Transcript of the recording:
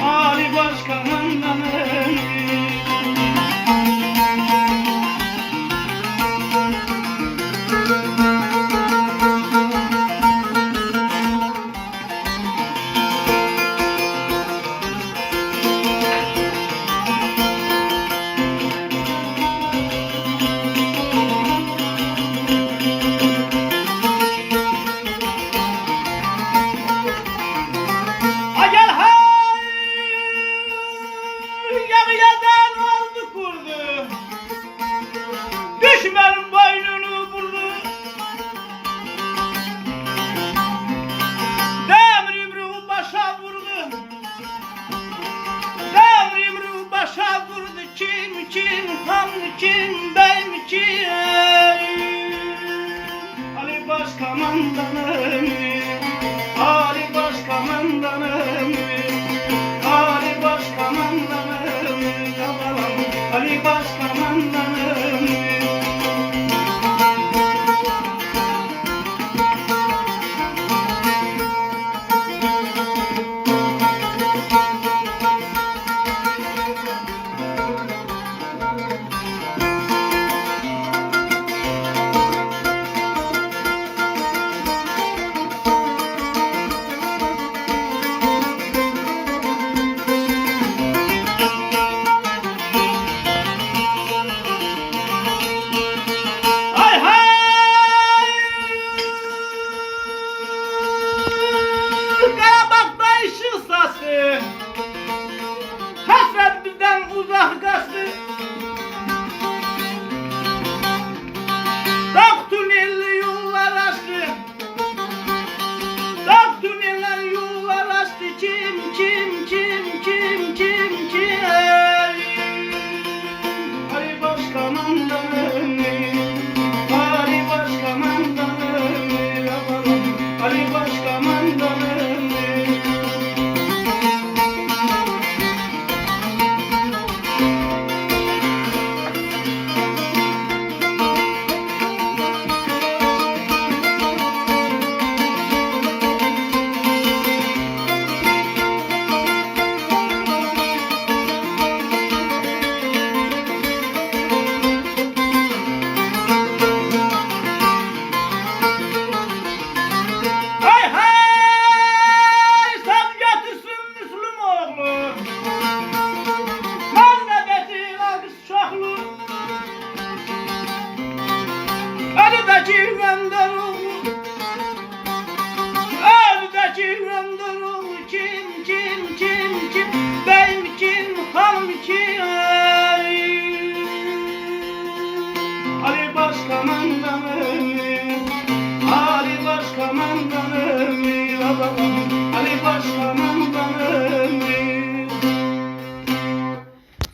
Ali Başkomandanım. Düşmanın boynunu vurdu, demir yumruğu başa vurdu, demir yumruğu başa vurdu. Kim, han kim, ben kim? Ali Başkomandanım, Ali Başkomandanım, Ali Başkomandanım, Ali Başkomandanım. Hasret bizden uzak kaçtı, dağ tünelli yollar açtı, dağ tünelli yollar açtı. Kim? Ali Başkomandanım, Ali Başkomandanım, Ali Başkomandanım. Kim, ben kim, han kim? Ali Başkomandanım, Ali Başkomandanım, Ali Başkomandanım.